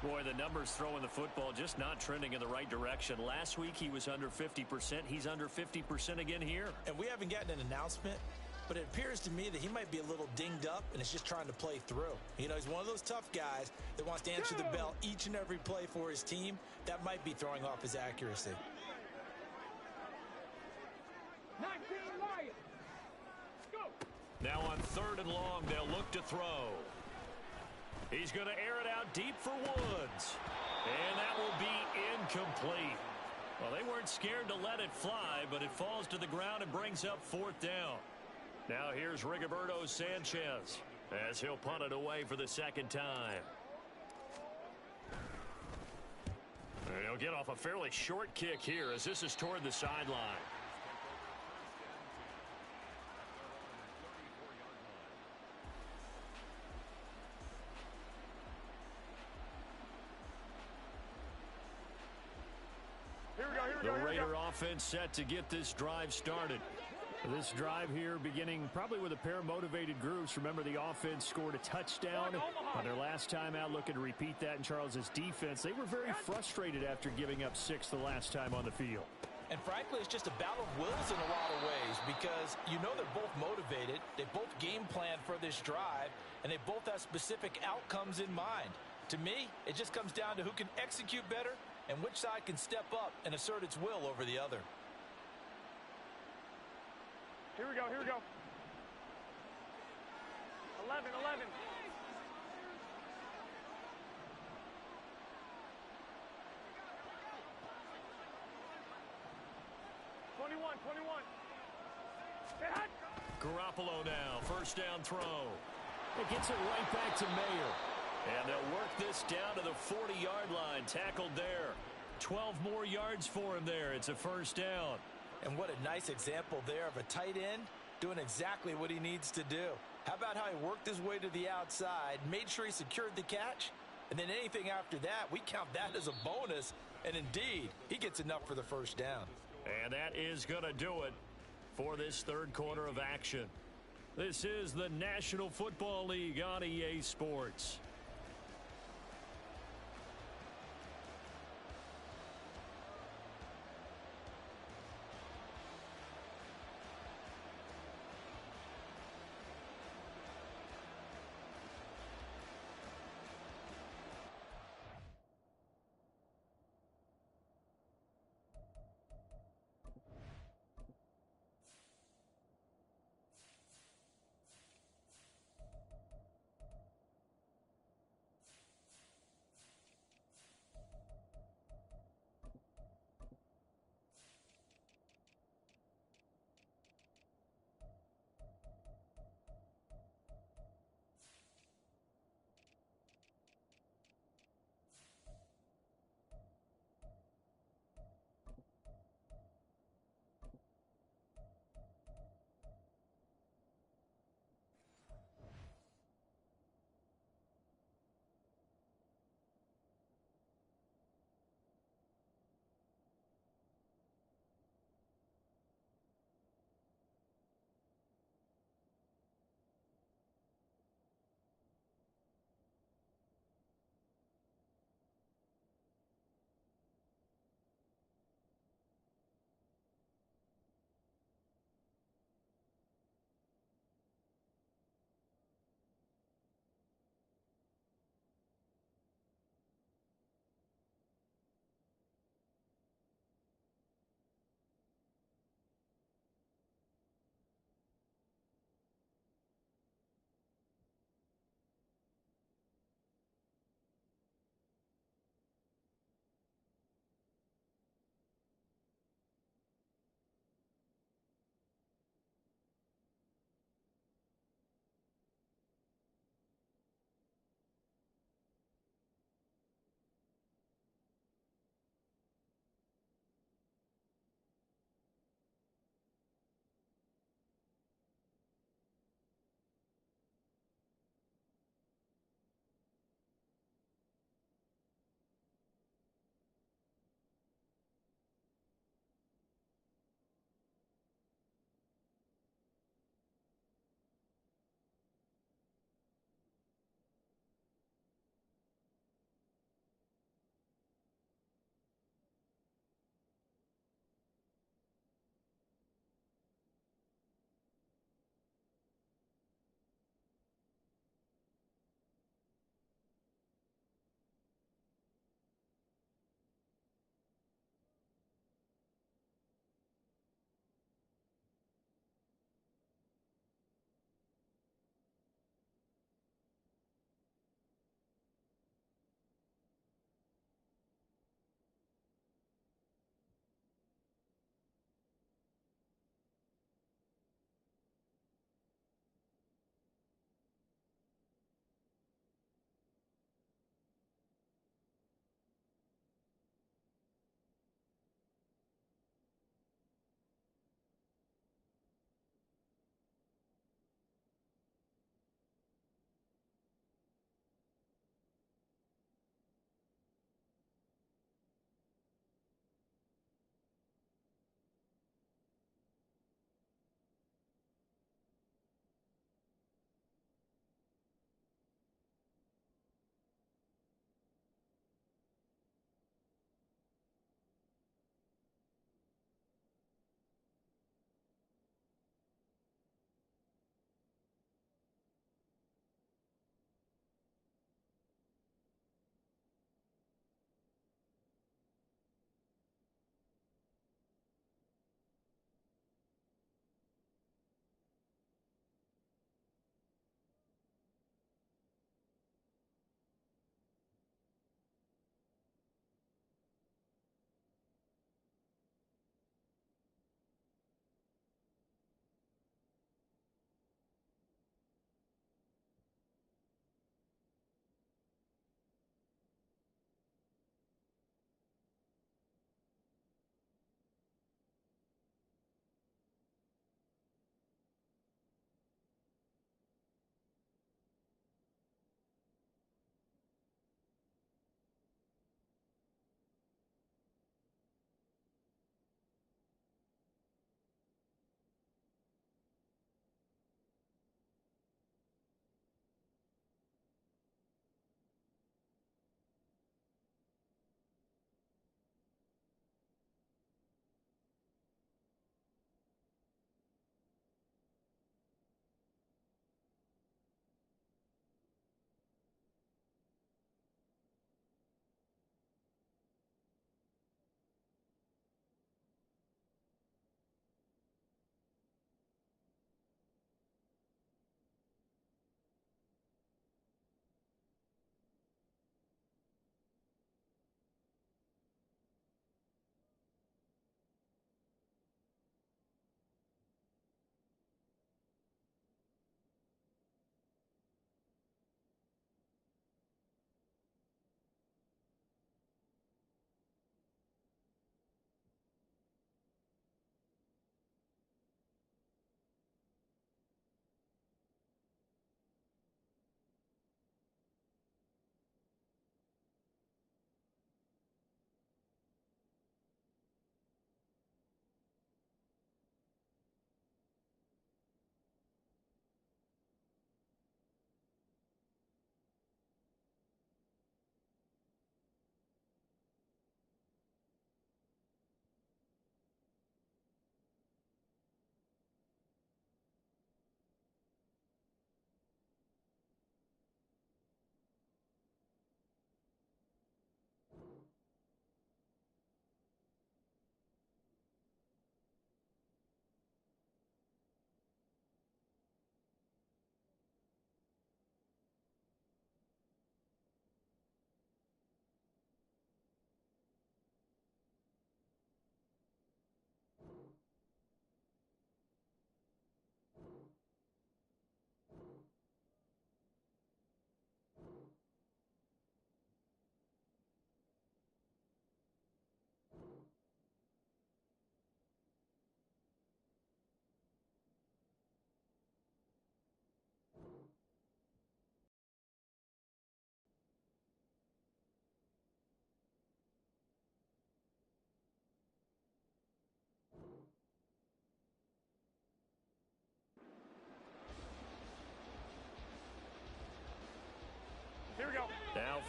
[SPEAKER 6] Boy, the numbers throwing the football just not trending in the right direction. Last week he was under 50%. He's under 50% again here.
[SPEAKER 8] And we haven't gotten an announcement, but it appears to me that he might be a little dinged up and is just trying to play through. You know, he's one of those tough guys that wants to answer the bell each and every play for his team. That might be throwing off his accuracy.
[SPEAKER 7] 19 Lions. Go.
[SPEAKER 6] Now on 3rd and long, they'll look to throw. He's going to air it out deep for Woods. And that will be incomplete. Well, they weren't scared to let it fly, but it falls to the ground and brings up 4th down. Now here's Rigoberto Sanchez as he'll punt it away for the 2nd time. And he'll get off a fairly short kick here as this is toward the sideline. The Raider offense set to get this drive started. This drive here beginning probably with a pair of motivated groups. Remember, the offense scored a touchdown on their last time out, looking to repeat that in Charles's defense. They were very frustrated after giving up 6 the last time on the field.
[SPEAKER 8] And frankly, it's just a battle of wills in a lot of ways because you know they're both motivated. They both game plan for this drive, and they both have specific outcomes in mind. To me, it just comes down to who can execute better and which side can step up and assert its will over the other.
[SPEAKER 7] Here we go, here we go. 11, 11. 21, 21.
[SPEAKER 6] Garoppolo now, first down throw. It gets it right back to Mayer. And they'll work this down to the 40-yard line. Tackled there. 12 more yards for him there. It's a first down.
[SPEAKER 8] And what a nice example there of a tight end doing exactly what he needs to do. How about how he worked his way to the outside, made sure he secured the catch, and then anything after that, we count that as a bonus. And indeed, he gets enough for the first down.
[SPEAKER 6] And that is going to do it for this 3rd quarter of action. This is the National Football League on EA Sports.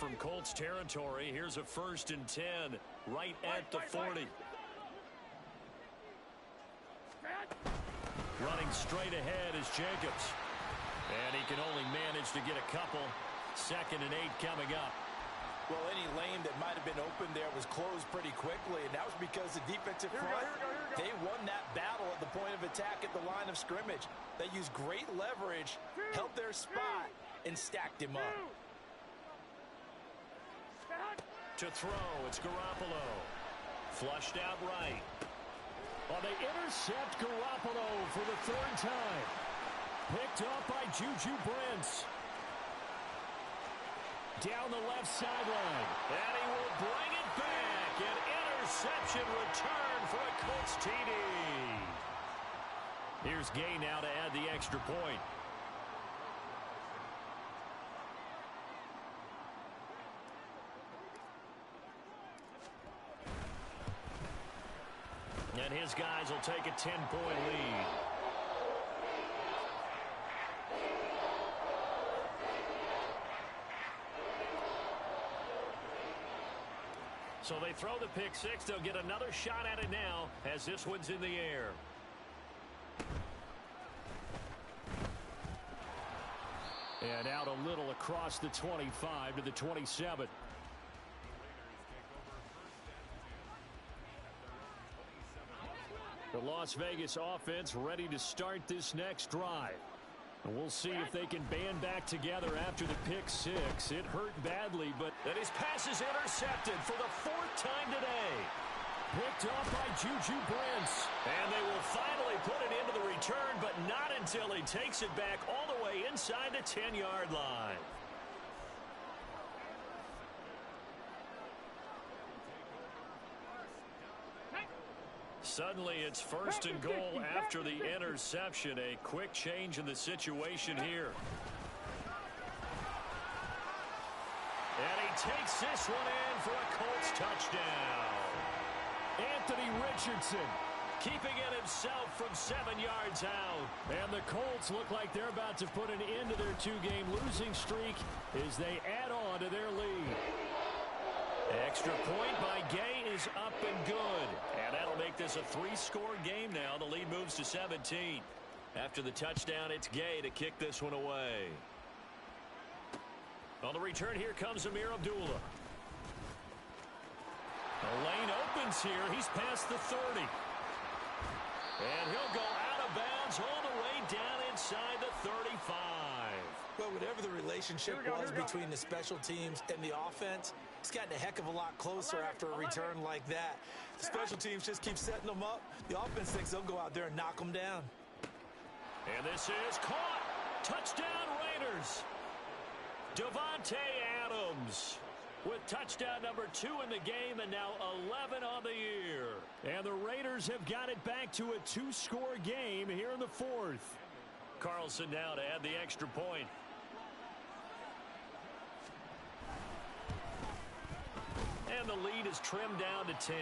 [SPEAKER 6] from Colts territory. Here's a 1st and 10 right at the 40. Running straight ahead is Jacobs. And he can only manage to get a couple. 2nd and 8 coming up.
[SPEAKER 8] Well, any lane that might have been open there was closed pretty quickly, and that was because the defensive front, they won that battle at the point of attack at the line of scrimmage. They used great leverage, held their spot, and stacked him up.
[SPEAKER 6] To throw, it's Garoppolo. Flushed out right. Well, they intercept Garoppolo for the 3rd time. Picked up by Juju Brents. Down the left sideline. And he will bring it back. An interception return for a Colts TD. Here's Gay now to add the extra point. And his guys will take a 10-point lead. So they throw the pick six. They'll get another shot at it now as this one's in the air. And out a little across the 25 to the 27. The Las Vegas offense ready to start this next drive. And we'll see if they can band back together after the pick six. It hurt badly, but then his pass is intercepted for the 4th time today. Picked up by Juju Brents. And they will finally put it into the return, but not until he takes it back all the way inside the 10-yard line. Suddenly it's 1st and goal after the interception. A quick change in the situation here. And he takes this one in for a Colts touchdown. Anthony Richardson keeping it himself from 7 yards out. And the Colts look like they're about to put an end to their 2-game losing streak as they add on to their lead. Extra point by Gay is up and good. And that'll make this a 3-score game now. The lead moves to 17. After the touchdown, it's Gay to kick this one away. On the return, here comes Amir Abdullah. The lane opens here. He's past the 30. And he'll go out of bounds all the way down inside the 35.
[SPEAKER 8] Well, whatever the relationship was between the special teams and the offense, it's gotten a heck of a lot closer after a return like that. The special teams just keep setting them up. The offense thinks they'll go out there and knock them down.
[SPEAKER 6] And this is caught. Touchdown Raiders. Devontae Adams with touchdown number 2 in the game and now 11 on the year. And the Raiders have got it back to a 2-score game here in the 4th. Carlson now to add the extra point. And the lead is trimmed down to 10.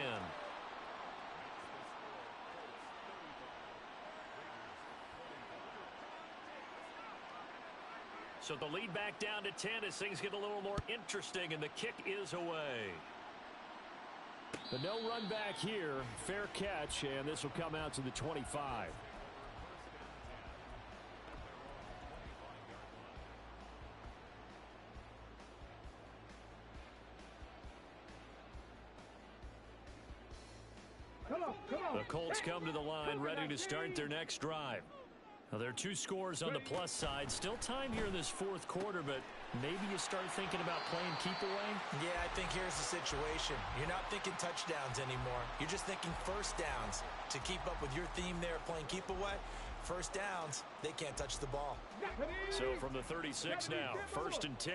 [SPEAKER 6] So the lead back down to 10 as things get a little more interesting, and the kick is away. But no run back here. Fair catch, and this will come out to the 25. The Colts come to the line ready to start their next drive. Now, there are 2 scores on the plus side. Still time here in this 4th quarter, but maybe you start thinking about playing keep away?
[SPEAKER 8] Yeah, I think here's the situation. You're not thinking touchdowns anymore. You're just thinking first downs. To keep up with your theme there, playing keep away, first downs, they can't touch the ball.
[SPEAKER 6] So from the 36 now, 1st and 10.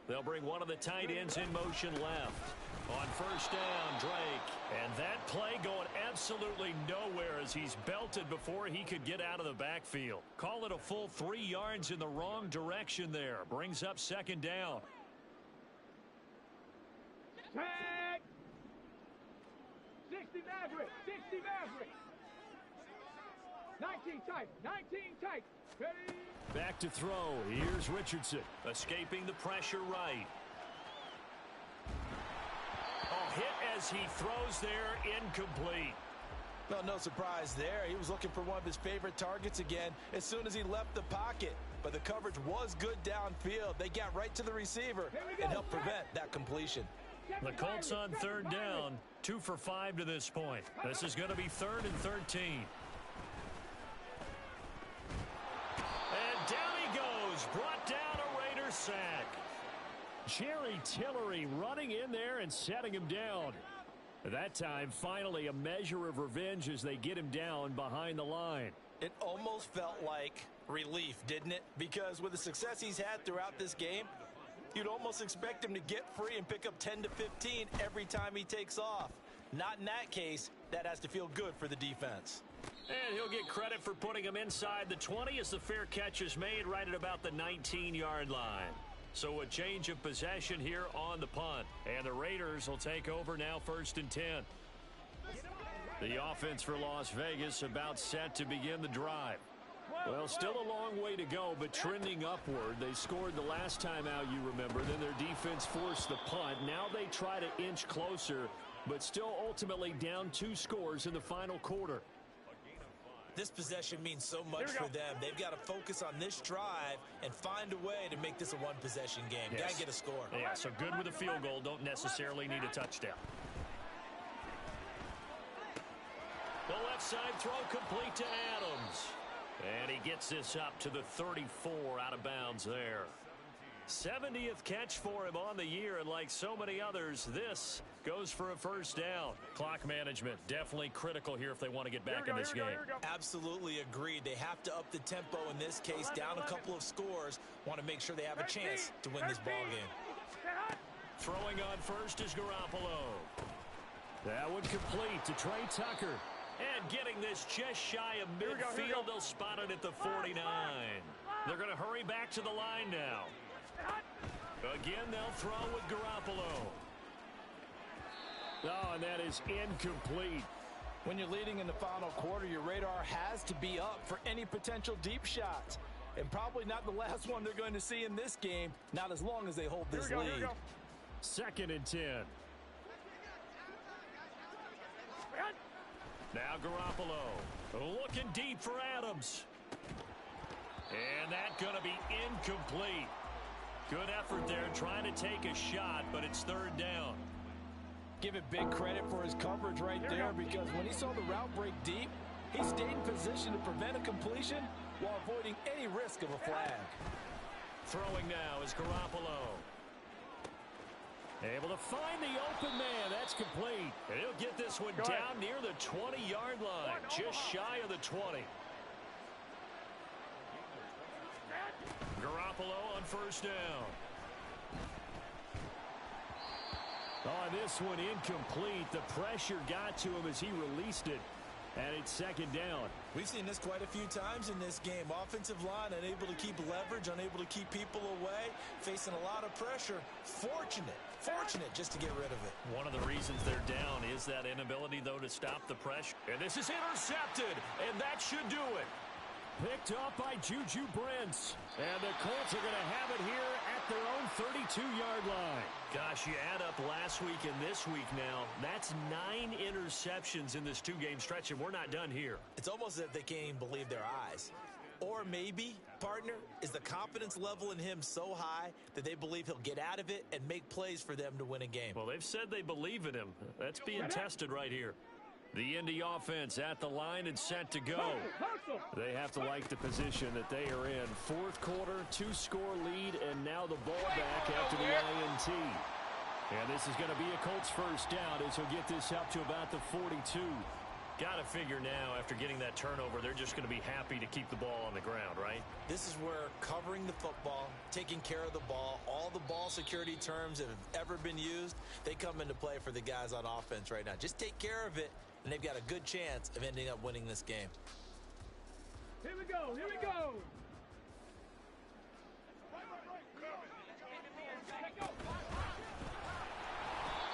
[SPEAKER 6] They'll bring one of the tight ends in motion left. On 1st down, Drake. And that play going absolutely nowhere as he's belted before he could get out of the backfield. Call it a full 3 yards in the wrong direction there. Brings up 2nd down.
[SPEAKER 7] Tag! 60 Maverick! 60 Maverick! 19 tight! 19 tight! Ready?
[SPEAKER 6] Back to throw. Here's Richardson. Escaping the pressure right. Oh, hit as he throws there, incomplete.
[SPEAKER 8] Well, no surprise there. He was looking for one of his favorite targets again as soon as he left the pocket. But the coverage was good downfield. They got right to the receiver and helped prevent that completion.
[SPEAKER 6] The Colts on third down, 2 for 5 to this point. This is going to be 3rd and 13. And down he goes, brought down a Raider sack. Jerry Tillery running in there and setting him down. That time, finally, a measure of revenge as they get him down behind the line.
[SPEAKER 8] It almost felt like relief, didn't it? Because with the success he's had throughout this game, you'd almost expect him to get free and pick up 10 to 15 every time he takes off. Not in that case. That has to feel good for the defense.
[SPEAKER 6] And he'll get credit for putting him inside the 20 as the fair catch is made right at about the 19-yard line. So a change of possession here on the punt. And the Raiders will take over now 1st and 10. The offense for Las Vegas about set to begin the drive. Well, still a long way to go, but trending upward. They scored the last time out, you remember. Then their defense forced the punt. Now they try to inch closer, but still ultimately down 2 scores in the final quarter.
[SPEAKER 8] This possession means so much for them. They've got to focus on this drive and find a way to make this a one-possession game.
[SPEAKER 6] Yes.
[SPEAKER 8] Got to get a score.
[SPEAKER 6] Yeah, so good with a field goal. Don't necessarily need a touchdown. The left side throw complete to Adams. And he gets this up to the 34 out of bounds there. 70th catch for him on the year, and like so many others, this goes for a first down. Clock management definitely critical here if they want to get back in this game.
[SPEAKER 8] Absolutely agreed. They have to up the tempo in this case, down a couple of scores. Want to make sure they have a chance to win this ball game.
[SPEAKER 6] Throwing on first is Garoppolo. That one complete to Trey Tucker. And getting this just shy of midfield, they'll spot it at the 49. They're going to hurry back to the line now. Again, they'll throw with Garoppolo. Oh, and that is incomplete.
[SPEAKER 8] When you're leading in the final quarter, your radar has to be up for any potential deep shots. And probably not the last one they're going to see in this game, not as long as they hold this lead.
[SPEAKER 6] 2nd and 10. Now Garoppolo looking deep for Adams. And that's going to be incomplete. Good effort there trying to take a shot, but it's 3rd down.
[SPEAKER 8] Give it big credit for his coverage right there, because when he saw the route break deep, he stayed in position to prevent a completion while avoiding any risk of a flag.
[SPEAKER 6] Throwing now is Garoppolo. Able to find the open man. That's complete. And he'll get this one down near the 20-yard line, just shy of the 20. Garoppolo on first down. Oh, this one incomplete. The pressure got to him as he released it. And it's 2nd down.
[SPEAKER 8] We've seen this quite a few times in this game. Offensive line unable to keep leverage, unable to keep people away, facing a lot of pressure. Fortunate just to get rid of it.
[SPEAKER 6] One of the reasons they're down is that inability, though, to stop the pressure. And this is intercepted, and that should do it. Picked up by Juju Brents. And the Colts are going to have it here at their own 32-yard line. Gosh, you add up last week and this week now, that's 9 interceptions in this 2-game stretch, and we're not done here.
[SPEAKER 8] It's almost as if they can't even believe their eyes. Or maybe, partner, is the confidence level in him so high that they believe he'll get out of it and make plays for them to win a game.
[SPEAKER 6] Well, they've said they believe in him. That's being tested right here. The Indy offense at the line and set to go. They have to like the position that they are in. 4th quarter, 2-score lead, and now the ball back after the INT. And this is going to be a Colts first down as he'll get this up to about the 42. Got to figure now, after getting that turnover, they're just going to be happy to keep the ball on the ground, right?
[SPEAKER 8] This is where covering the football, taking care of the ball, all the ball security terms that have ever been used, they come into play for the guys on offense right now. Just take care of it, and they've got a good chance of ending up winning this game.
[SPEAKER 7] Here we go, here we go.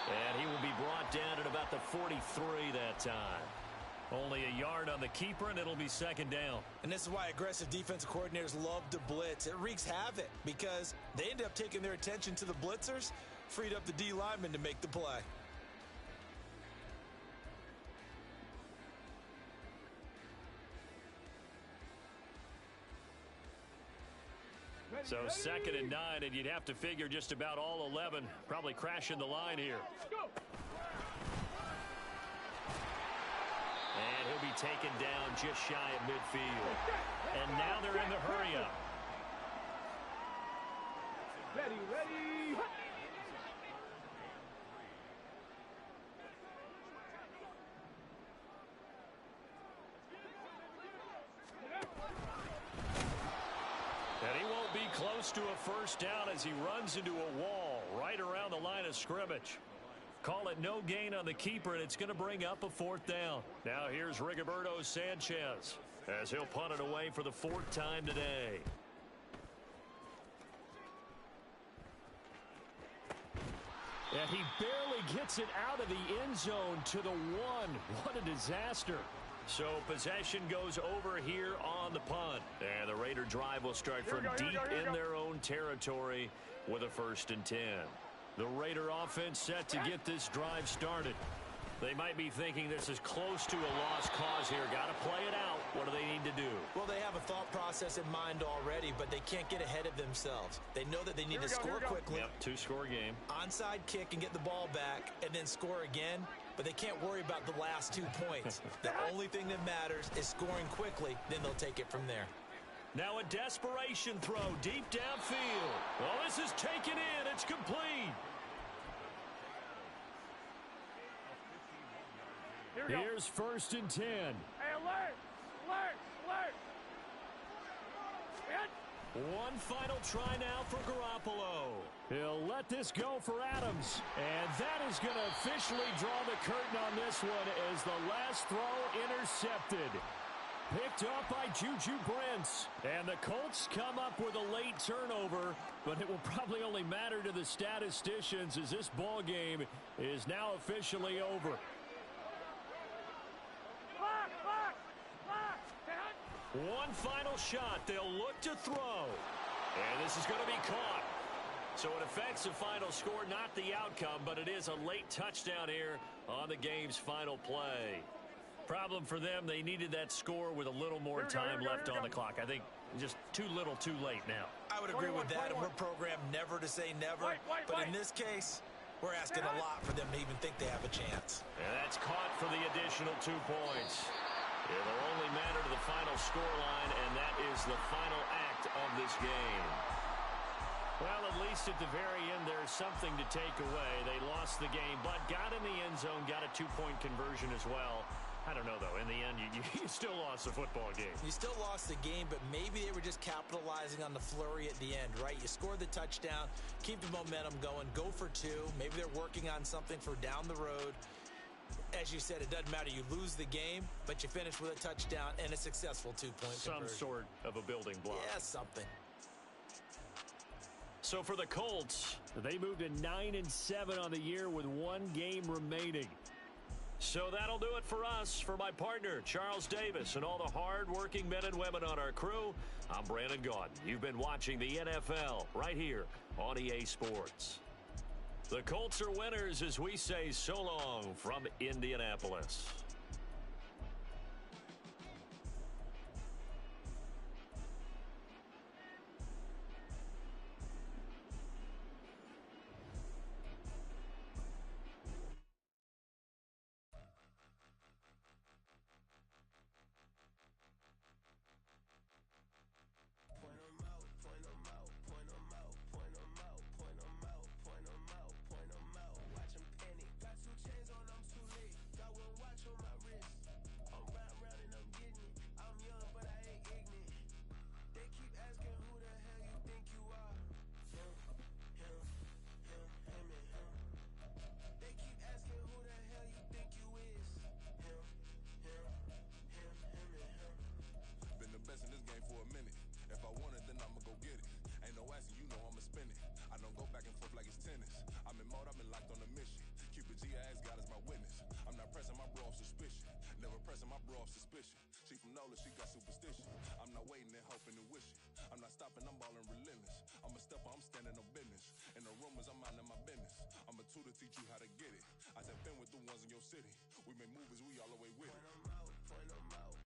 [SPEAKER 6] And he will be brought down at about the 43 that time. Only a yard on the keeper, and it'll be second down.
[SPEAKER 8] And this is why aggressive defensive coordinators love to blitz. It wreaks havoc because they end up taking their attention to the blitzers, freed up the D lineman to make the play.
[SPEAKER 6] So 2nd and 9, and you'd have to figure just about all 11 probably crashing the line here. And he'll be taken down just shy of midfield. And now they're in the hurry-up.
[SPEAKER 7] Ready.
[SPEAKER 6] And he won't be close to a first down as he runs into a wall right around the line of scrimmage. Call it no gain on the keeper, and it's going to bring up a 4th down. Now here's Rigoberto Sanchez as he'll punt it away for the 4th time today. And he barely gets it out of the end zone to the 1. What a disaster. So possession goes over here on the punt. And the Raider drive will start from deep in their own territory with a 1st and 10. The Raider offense set to get this drive started. They might be thinking this is close to a lost cause here. Got to play it out. What do they need to do?
[SPEAKER 8] Well, they have a thought process in mind already, but they can't get ahead of themselves. They know that they need to score quickly.
[SPEAKER 6] Yep, 2-score game.
[SPEAKER 8] Onside kick and get the ball back and then score again, but they can't worry about the last 2 points. The only thing that matters is scoring quickly, then they'll take it from there.
[SPEAKER 6] Now a desperation throw deep downfield. Well, this is taken in. It's complete. Here's 1st and 10.
[SPEAKER 7] Hey, alert!
[SPEAKER 6] One final try now for Garoppolo. He'll let this go for Adams. And that is going to officially draw the curtain on this one as the last throw intercepted. Picked up by Juju Brents. And the Colts come up with a late turnover, but it will probably only matter to the statisticians as this ball game is now officially over. One final shot. They'll look to throw. And this is going to be caught. So it affects the final score, not the outcome, but it is a late touchdown here on the game's final play. Problem for them, they needed that score with a little more time left on the clock. I think just too little too late now.
[SPEAKER 8] I would agree with that, and we're programmed never to say never. But in this case, we're asking a lot for them to even think they have a chance.
[SPEAKER 6] And that's caught for the additional 2 points. It'll only matter to the final scoreline, and that is the final act of this game. Well, at least at the very end, there's something to take away. They lost the game, but got in the end zone, got a 2-point conversion as well. I don't know, though. In the end, you still lost the football game.
[SPEAKER 8] You still lost the game, but maybe they were just capitalizing on the flurry at the end, right? You score the touchdown, keep the momentum going, go for 2. Maybe they're working on something for down the road. As you said, it doesn't matter. You lose the game, but you finish with a touchdown and a successful 2-point conversion.
[SPEAKER 6] Some sort of a building block.
[SPEAKER 8] Yeah, something.
[SPEAKER 6] So for the Colts, they moved to 9-7 on the year with 1 game remaining. So that'll do it for us. For my partner, Charles Davis, and all the hard-working men and women on our crew, I'm Brandon Gaudin. You've been watching the NFL right here on EA Sports. The Colts are winners as we say so long from Indianapolis.
[SPEAKER 3] I've been locked on a mission. Cupid G ass God is my witness. I'm not pressing my bro off suspicion. Never pressing my bro off suspicion. She from Nola, she got superstition. I'm not waiting and hoping and wishing. I'm not stopping, I'm balling relentless. I'm a stepper, I'm standing on business. In the rumors, I'm minding my business. I'm a tutor, teach you how to get it. I said, been with the ones in your city. We make movies, we all the way with it.
[SPEAKER 2] Point 'em out,